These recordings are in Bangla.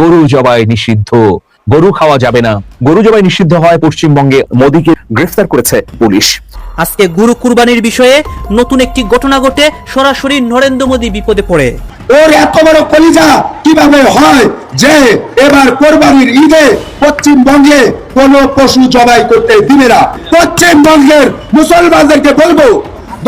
গরু জবাই নিষিদ্ধ, গরু খাওয়া যাবে না, গরু জবাই নিষিদ্ধ হয় পশ্চিমবঙ্গে। মোদীকে গ্রেফতার করেছে পুলিশ। আজকে গরু কুরবানির বিষয়ে নতুন একটি ঘটনা ঘটে সরাসরি নরেন্দ্র মোদী বিপদে পড়ে। ওর এত বড় কলিজা কিভাবে হয় যে এবার কোরবানির ঈদে পশ্চিমবঙ্গে কোনো পশু জবাই করতে দিবে না। পশ্চিমবঙ্গের মুসলমানদেরকে বলবো,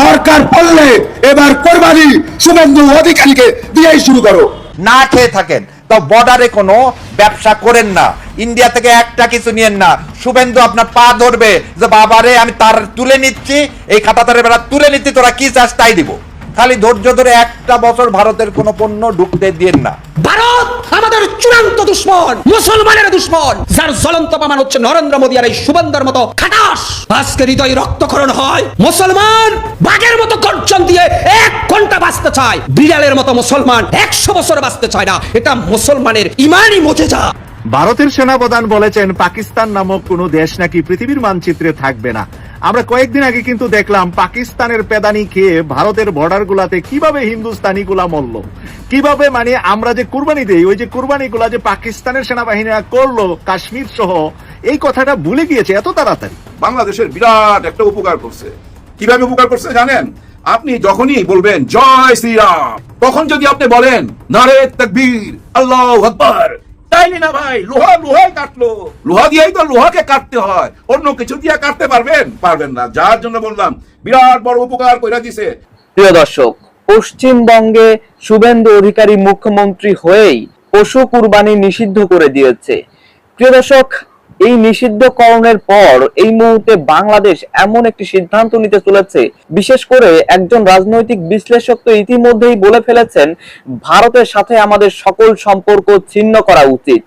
দরকার পড়লে এবার কোরবানি শুভেন্দু অধিকারীকে দিয়েই শুরু করো। না খেয়ে থাকেন তো বর্ডারে কোনো ব্যবসা করেন না, ইন্ডিয়া থেকে একটা কিছু নিয়েন না। শুভেন্দু আপনার পা ধরবে যে বাবারে আমি তার তুলে নিচ্ছি, এই খাতা তারের বেলা তুলে নিচ্ছি, তোরা কি চাস তাই দিব। খালি ধৈর্য ধরে একটা বছর ভারতের কোনো পণ্য ঢুকতে দিয়েন না। ভারত আমাদের চূড়ান্ত দুশ্মন, মুসলমানের দুশ্মন, যার জ্বলন্ত প্রমাণ হচ্ছে নরেন্দ্র মোদী আর এই শুভেন্দুর মতো খাটাস। আজকে হৃদয় রক্তক্ষরণ হয়, মুসলমান বাঘের মতো গর্জন দিয়ে 1 ঘন্টা বাঁচতে চায়, বিড়ালের মতো মুসলমান 100 বছর বাঁচতে চায় না। এটা মুসলমানের ইমানই মুজিজা। ভারতের সেনাপ্রধান বলেছেন পাকিস্তান নামক কোনো দেশ নাকি পৃথিবীর মানচিত্রে থাকবে না। আমরা কয়েকদিন আগে কিন্তু দেখলাম পাকিস্তানের পেদানি খেয়ে ভারতের বর্ডার গুলাতে কিভাবে হিন্দুস্তানি গুলা মরল, কিভাবে মানে আমরা যে কুরবানি দেই, ওই যে কুরবানি গুলা যে পাকিস্তানের সেনাবাহিনীরা করলো কাশ্মীর সহ, এই কথাটা ভুলে গিয়েছে এত তাড়াতাড়ি। বাংলাদেশের বিরাট একটা উপকার করছে। কিভাবে উপকার করছে জানেন? আপনি যখনই বলবেন জয় শ্রীরাম, তখন যদি আপনি বলেন নারে তাকবীর, আল্লাহু আকবার, তাইলে না ভাই লোহাই কাটলো। লোহা দিয়েই তো লোহাকে কাটতে হয়, অন্য কিছু দিয়ে কাটতে পারবেন না। যার জন্য বললাম বিরাট বড় উপকার কইরা দিছে। প্রিয় দর্শক, পশ্চিমবঙ্গে শুভেন্দু অধিকারী মুখ্যমন্ত্রী হয়েই পশু কুরবানি নিষিদ্ধ করে দিয়েছে। প্রিয় দর্শক, এই নিষিদ্ধকরণের পর এই মুহূর্তে বাংলাদেশ এমন একটি সিদ্ধান্ত নিতে চলেছে, বিশেষ করে একজন রাজনৈতিক বিশ্লেষক তো ইতিমধ্যেই বলে ফেলেছেন ভারতের সাথে আমাদের সকল সম্পর্ক ছিন্ন করা উচিত।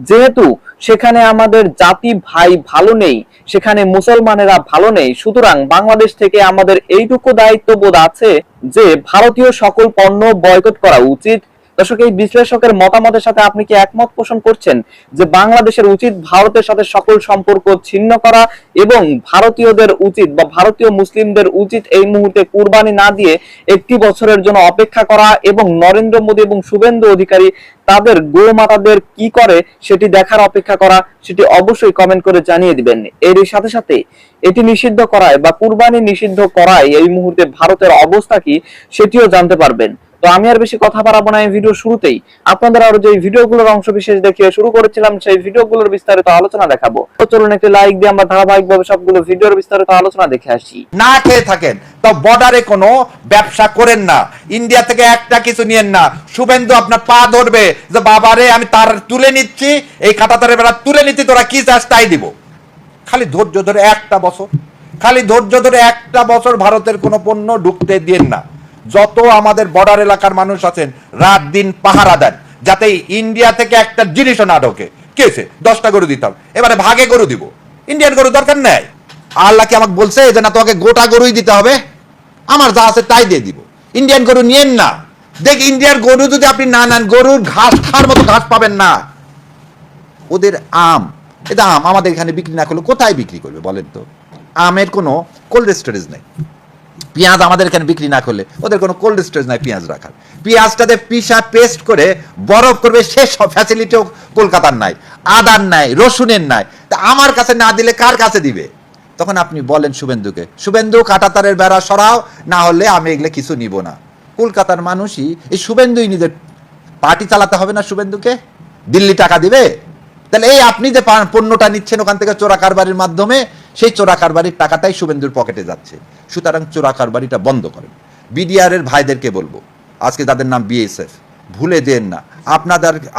যেহেতু সেখানে আমাদের জাতি ভাই ভালো নেই, সেখানে মুসলমানেরা ভালো নেই, সুতরাং বাংলাদেশ থেকে আমাদের এইটুকু দায়িত্ববোধ আছে যে ভারতীয় সকল পণ্য বয়কট করা উচিত। দর্শক, এই বিশ্লেষকের মতামতের সাথে আপনি কি একমত পোষণ করছেন যে বাংলাদেশের উচিত ভারতের সাথে সকল সম্পর্ক ছিন্ন করা এবং ভারতীয়দের উচিত বা ভারতীয় মুসলিমদের উচিত এই মুহূর্তে কুরবানি না দিয়ে 1 বছরের জন্য অপেক্ষা করা এবং নরেন্দ্র মোদী এবং শুভেন্দু অধিকারী তাদের গোমাতাদের কি করে সেটি দেখার অপেক্ষা করা? সেটি অবশ্যই কমেন্ট করে জানিয়ে দিবেন। এর সাথে সাথে এটি নিষিদ্ধ করায় বা কুরবানি নিষিদ্ধ করায় এই মুহূর্তে ভারতের অবস্থা কি সেটিও জানতে পারবেন। তো আমি আর বেশি কথা বাড়াবো না, এই ভিডিও শুরুতেই আপনাদের আরো যে ভিডিওগুলোর অংশ বিশেষ দেখিয়ে শুরু করেছিলাম সেই ভিডিওগুলোর বিস্তারিত আলোচনা দেখাবো। তো চলুন একটি লাইক দিয়ে আমরা ধারাবাহিকভাবে সবগুলো ভিডিওর বিস্তারিত আলোচনা দেখে আসি। না খেয়ে থাকেন তো বর্ডারে কোনো ব্যবসা করেন না, ইন্ডিয়া থেকে একটা কিছু নিয়েন না। শুভেন্দু আপনার পা ধরবে যে বাবারে আমি তার তুলে নিচ্ছি, এই খাতা তারের বেলা তুলে নিচ্ছি, তোরা কি চাস তাই দিব। খালি ধৈর্য ধরে একটা বছর, খালি ধৈর্য ধরে একটা বছর ভারতের কোনো পণ্য ঢুকতে দিয়েন না। যত আমাদের বর্ডার এলাকার মানুষ আছেন রাত দিন পাহারা দেন যাতে ইন্ডিয়া থেকে একটা জিনিসও না ঢোকে। কি হয়েছে? 10টা গরু দিতাম, এবারে ভাগে গরু দিব। ইন্ডিয়ান গরু দরকার নেই। আল্লাহ কি আমাকে বলছে যে না তোমাকে গোটা গরুই দিতে হবে? আমার যা আছে তাই দিয়ে দিব। ইন্ডিয়ান গরু নিয়েন না। দেখ, ইন্ডিয়ার গরু যদি আপনি না নেন, গরুর ঘাস খাওয়ার মতো ঘাস পাবেন না। ওদের আম, এটা আম আমাদের এখানে বিক্রি না করলে কোথায় বিক্রি করবে বলেন তো? আমের কোনো কোল্ড স্টোরেজ নেই। পেঁয়াজ আমাদের এখানে বিক্রি না করলে ওদের কোনো কোল্ড স্টোরেজ নাই পেঁয়াজ রাখার। পেঁয়াজটাতে পিসা পেস্ট করে বরফ করবে, সে সব ফ্যাসিলিটিও কলকাতার নাই, আদার নাই, রসুনের নাই। তা আমার কাছে না দিলে কার কাছে দিবে? তখন আপনি বলেন শুভেন্দুকে, শুভেন্দু কাঁটাতারের বেড়া সরাও, না হলে আমি এগুলো কিছু নিব না। কলকাতার মানুষই এই শুভেন্দুই নিজের পার্টি চালাতে হবে না শুভেন্দুকে? দিল্লি টাকা দিবে? তাহলে এই আপনি যে পণ্যটা নিচ্ছেন ওখান থেকে চোরা কারবারির মাধ্যমে, সেই চোরা কারবারির টাকাটাই শুভেন্দুর পকেটে যাচ্ছে। সুতরাং চোরা কারবারিটা বন্ধ করেন। বিডিআর এর ভাইদেরকে বলবো, আজকে তাদের নাম বিএসএফ, ভুলে যেন না।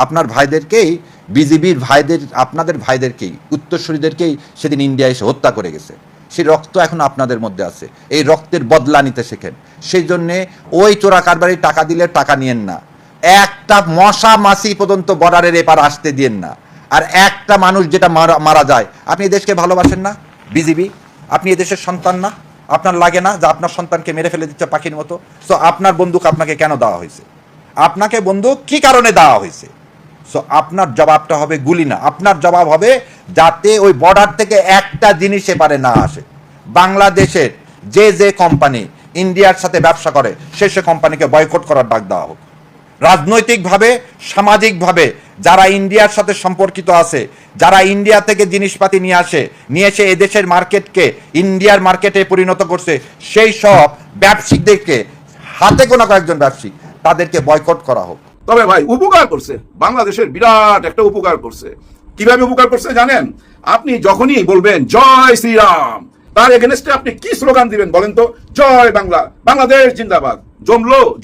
আপনার ভাইদেরকেই, বিজিবির ভাইদের, আপনাদের ভাইদেরকেই, উত্তরসূরিদেরকেই সেদিন ইন্ডিয়া এসে হত্যা করে গেছে। সেই রক্ত এখন আপনাদের মধ্যে আছে। এই রক্তের বদলা নিতে শেখেন। সেই জন্যে ওই চোরা কারবারির টাকা দিলে টাকা নিয়েন না। একটা মশা মাছি পর্যন্ত বর্ডারের এপার আসতে দিয়েন না। আর একটা মানুষ যেটা মারা যায়, আপনি দেশকে ভালোবাসেন না? বিজিবি, আপনি এদেশের সন্তান না? আপনার লাগে না যে আপনার সন্তানকে মেরে ফেলে দিচ্ছে পাখির মতো? সো আপনার বন্দুক আপনাকে কেন দেওয়া হয়েছে? আপনাকে বন্দুক কি কারণে দেওয়া হয়েছে? সো আপনার জবাবটা হবে গুলি না, আপনার জবাব হবে যাতে ওই বর্ডার থেকে একটা জিনিস এপারে না আসে। বাংলাদেশের যে কোম্পানি ইন্ডিয়ার সাথে ব্যবসা করে সে কোম্পানিকে বয়কট করার ডাক দেওয়া হোক। রাজনৈতিকভাবে, সামাজিকভাবে যারা ইন্ডিয়ার সাথে সম্পর্কিত আছে, যারা ইন্ডিয়া থেকে জিনিসপাতি নিয়ে এসে এদেশের মার্কেটকে ইন্ডিয়ার মার্কেটে পরিণত করছে, সেই সব ব্যবসায়িকদেরকে, হাতে গোনা কয়েকজন ব্যবসায়িক, তাদেরকে বয়কট করা হোক। তবে ভাই উপকার করছে, বাংলাদেশের বিরাট একটা উপকার করছে। কিভাবে উপকার করছে জানেন? আপনি যখনই বলবেন জয় শ্রীরাম, তার এগেনস্টে আপনি কি স্লোগান দিবেন বলেন তো? জয় বাংলা, বাংলাদেশ জিন্দাবাদ।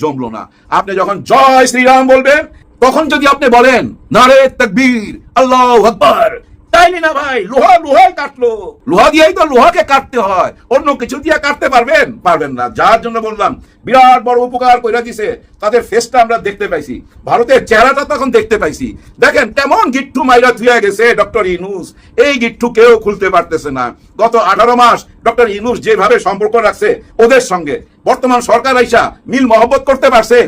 জমলো না। আপনি যখন জয় শ্রীরাম বলবেন, তখন যদি আপনি বলেন নারে তাকবীর, আল্লাহু আকবার, তাইলে না ভাই লোহাই কাটলো। লোহা দিয়েই তো লোহাকে কাটতে হয়, অন্য কিছু দিয়ে কাটতে পারবেন না। যার জন্য বললাম বিরাট বড় উপকার কইরা দিছে। তাদের ফেসটা আমরা দেখতে পাইছি, ভারতের চেহারাটা তখন দেখতে পাইছি। দেখেন কেমন গিট্টু মাইরা থুয়া গেছে ডক্টর ইউনূস। এই গিট্টু কেউ খুলতে পারতেছে না। গত 18 মাস ডক্টর ইউনূস যেভাবে সম্পর্ক রাখছে ওদের সঙ্গে, বর্তমান সরকার আইসা মিল মহব্বত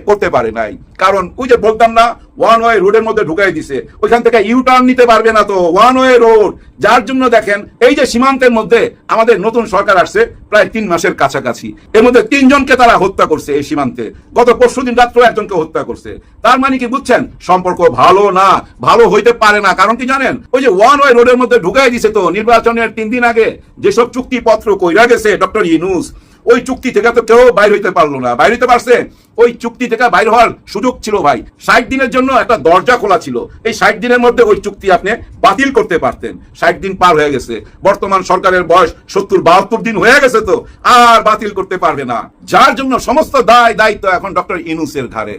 করতে পারে নাই। কারণ ওই যে বলতাম না, ওয়ান ওয়ে রোডের মধ্যে ঢুকাই দিছে, ওইখান থেকে ইউ টার্ন নিতে পারবে না তো, ওয়ান ওয়ে রোড। যার জন্য দেখেন এই যে সীমান্তের মধ্যে আমাদের নতুন সরকার আসছে প্রায় 3 মাসের কাছাকাছি, এর মধ্যে 3 জনকে তারা হত্যা করছে এই সীমান্তে। গত পরশুদিন রাত্রে একজনকে হত্যা করছে। তার মানে কি বুঝছেন? সম্পর্ক ভালো না, ভালো হইতে পারে না। কারণ কি জানেন? ওই যে ওয়ান ওয়ে রোডের মধ্যে ঢুকাই দিছে তো, নির্বাচনের 3 দিন আগে যেসব চুক্তিপত্র কইরা গেছে ডক্টর ইউনূস, ওই চুক্তি থেকে তো কেউ বাইর হইতে পারলো না। বাইর হইতে পারছে? ওই চুক্তি থেকে বাইর হওয়ার সুযোগ ছিল ভাই। 60 দিনের জন্য একটা দরজা খোলা ছিল। এই 60 দিনের মধ্যে ওই চুক্তি আপনি বাতিল করতে পারতেন। 60 দিন পার হয়ে গেছে। বর্তমান সরকারের বয়স 70-72 দিন হয়ে গেছে তো, আর বাতিল করতে পারবে না। যার জন্য সমস্ত দায়িত্ব এখন ডক্টর ইউনূসের ঘাড়ে।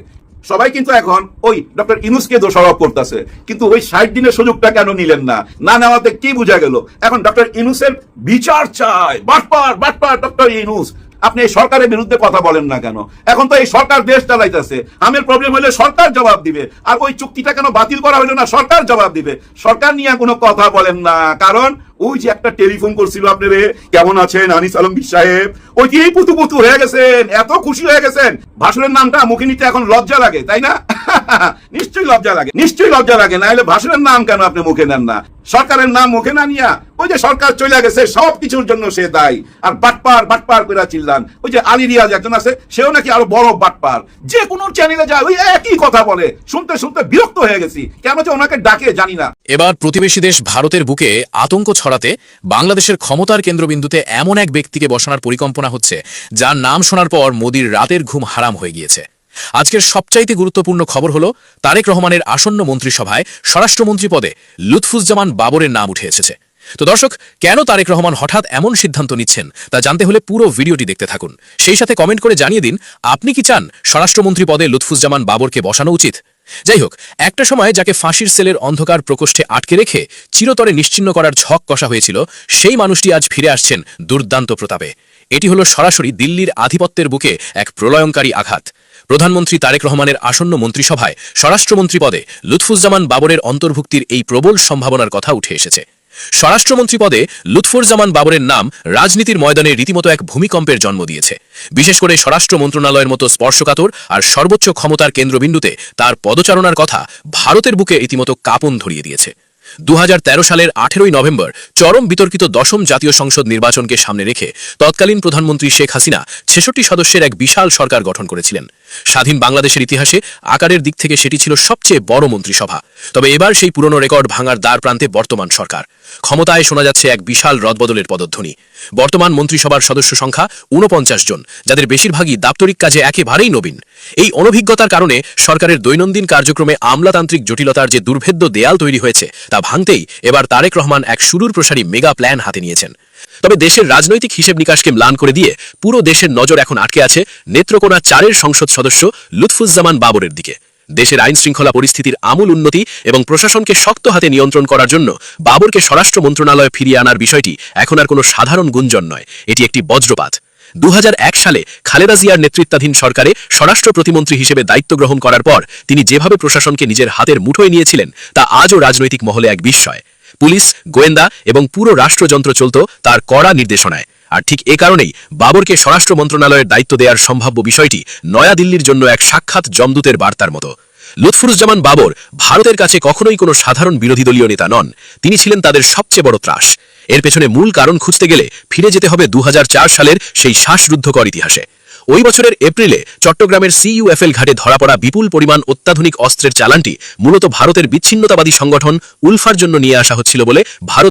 সবাই কিন্তু এখন ওই ডক্টর ইউনূসকে দোষারোপ করতেছে, কিন্তু ওই 60 দিনের সুযোগটা কেন নিলেন না? না নেওয়াতে কি বোঝা গেল? এখন ডক্টর ইউনূসের বিচার চায়। বাটপার ডক্টর ইউনূস। আপনি এই সরকারের বিরুদ্ধে কথা বলেন না কেন? এখন তো এই সরকার দেশ চালাইতেছে। আমের প্রবলেম হলে সরকার জবাব দিবে। আর ওই চুক্তিটা কেন বাতিল করা হলো না? সরকার জবাব দিবে। সরকার নিয়ে কোনো কথা বলেন না। কারণ ওই যে একটা টেলিফোন করছিল আপনারে, কেমন আছেন আনিস আলমগীর সাহেব, ওই যে পুতু হয়ে গেছেন, এত খুশি হয়ে গেছেন। ভাষণের নামটা মুখে নিতে এখন লজ্জা লাগে, তাই না? নিশ্চয়ই লজ্জা লাগে। না হলে ভাষণের নাম কেন আপনি মুখে নেন না? সরকারের নাম মুখে না নিয়া ওই যে সরকার চলে গেছে, সব কিছুর জন্য সে দায়ী। আর বাটপার করে চিল্লান। ওই যে আলী রিয়াজ একজন আছে, সেও নাকি আরো বড় বাটপার। যে কোনো চ্যানেলে যায় ওই একই কথা বলে, শুনতে বিরক্ত হয়ে গেছি। কেন যে ওনাকে ডাকে জানি না। এবার প্রতিবেশী দেশ ভারতের বুকে আতঙ্ক ছড়াতে বাংলাদেশের ক্ষমতার কেন্দ্রবিন্দুতে এমন এক ব্যক্তিকে বসানোর পরিকল্পনা হচ্ছে, যার নাম শোনার পর মোদির রাতের ঘুম হারাম হয়ে গিয়েছে। আজকের সবচাইতে গুরুত্বপূর্ণ খবর হলো তারেক রহমানের আসন্ন মন্ত্রিসভায় স্বরাষ্ট্রমন্ত্রী পদে লুৎফুজ্জামান বাবরের নাম উঠে এসেছে। তো দর্শক, কেন তারেক রহমান হঠাৎ এমন সিদ্ধান্ত নিচ্ছেন তা জানতে হলে পুরো ভিডিওটি দেখতে থাকুন। সেই সাথে কমেন্ট করে জানিয়ে দিন আপনি কি চান স্বরাষ্ট্রমন্ত্রী পদে লুৎফুজ্জামান বাবরকে বসানো উচিত। যাই হোক, একটা সময় যাকে ফাঁসির সেলের অন্ধকার প্রকোষ্ঠে আটকে রেখে চিরতরে নিশ্চিহ্ন করার ছক কষা হয়েছিল, সেই মানুষটি আজ ফিরে আসছেন দুর্দান্ত প্রতাপে। এটি হলো সরাসরি দিল্লির আধিপত্যের বুকে এক প্রলয়ঙ্কারী আঘাত। প্রধানমন্ত্রী তারেক রহমানের আসন্ন মন্ত্রিসভায় স্বরাষ্ট্রমন্ত্রী পদে লুৎফুজ্জামান বাবরের অন্তর্ভুক্তির এই প্রবল সম্ভাবনার কথা উঠে এসেছে। স্বরাষ্ট্রমন্ত্রী পদে লুৎফুজ্জামান বাবরের নাম রাজনীতির ময়দানে রীতিমতো এক ভূমিকম্পের জন্ম দিয়েছে। বিশেষ করে স্বরাষ্ট্র মন্ত্রণালয়ের মতো স্পর্শকাতর আর সর্বোচ্চ ক্ষমতার কেন্দ্রবিন্দুতে তার পদচারণার কথা ভারতের বুকে রীতিমতো কাঁপন ধরিয়ে দিয়েছে। 2013 সালের 18 নভেম্বর চরম বিতর্কিত 10ম জাতীয় সংসদ নির্বাচনকে সামনে রেখে তৎকালীন প্রধানমন্ত্রী শেখ হাসিনা 66 সদস্যের এক বিশাল সরকার গঠন করেছিলেন। স্বাধীন বাংলাদেশের ইতিহাসে আকারের দিক থেকে সেটি ছিল সবচেয়ে বড় মন্ত্রিসভা। তবে এবার সেই পুরনো রেকর্ড ভাঙার দ্বার প্রান্তে বর্তমান সরকার। ক্ষমতায় শোনা যাচ্ছে এক বিশাল রদবদলের পদধ্বনি। বর্তমান মন্ত্রিসভার সদস্য সংখ্যা 49 জন, যাদের বেশিরভাগই দাপ্তরিক কাজে একেবারেই নবীন। এই অনভিজ্ঞতার কারণে সরকারের দৈনন্দিন কার্যক্রমে আমলাতান্ত্রিক জটিলতার যে দুর্ভেদ্য দেয়াল তৈরি হয়েছে তা ভাঙতেই এবার তারেক রহমান এক সুদূর প্রসারী মেগা প্ল্যান হাতে নিয়েছেন। তবে দেশের রাজনৈতিক হিসেব নিকাশকে ম্লান করে দিয়ে পুরো দেশের নজর এখন আটকে আছে নেত্রকোনা 4-এর সংসদ সদস্য লুৎফুজ্জামান বাবরের দিকে। দেশের আইন শৃঙ্খলা পরিস্থিতির আমূল উন্নতি এবং প্রশাসনকে শক্ত হাতে নিয়ন্ত্রণ করার জন্য বাবরকে স্বরাষ্ট্র মন্ত্রণালয়ে ফিরিয়ে আনার বিষয়টি এখন আর কোনো সাধারণ গুঞ্জন নয়, এটি একটি বজ্রপাত। 2001 সালে খালেদা জিয়ার নেতৃত্বাধীন সরকারে স্বরাষ্ট্র প্রতিমন্ত্রী হিসেবে দায়িত্ব গ্রহণ করার পর তিনি যেভাবে প্রশাসনকে নিজের হাতের মুঠোয় নিয়েছিলেন তা আজও রাজনৈতিক মহলে এক বিস্ময়। পুলিশ, গোয়েন্দা এবং পুরো রাষ্ট্রযন্ত্র চলত তার কড়া নির্দেশনায়। আর ঠিক এ কারণেই বাবরকে স্বরাষ্ট্র মন্ত্রণালয়ের দায়িত্ব দেওয়ার সম্ভাব্য বিষয়টি নয়াদিল্লির জন্য এক সাক্ষাৎ যমদূতের বার্তার মতো। লুৎফুজ্জামান বাবর ভারতের কাছে কখনোই কোনো সাধারণ বিরোধী দলীয় নেতা নন, তিনি ছিলেন তাদের সবচেয়ে বড় ত্রাস। এর পেছনে মূল কারণ খুঁজতে গেলে ফিরে যেতে হবে 2004 সালের সেই শ্বাসরুদ্ধকর ইতিহাসে। ওই বছরের এপ্রিলে চট্টগ্রামের CUFL ঘাটে ধরা পড়া বিপুল পরিমাণ অত্যাধুনিক অস্ত্রের চালানটি মূলত ভারতের বিচ্ছিন্নতাবাদী সংগঠন উলফার জন্য নিয়ে আসা হচ্ছিল বলে ভারত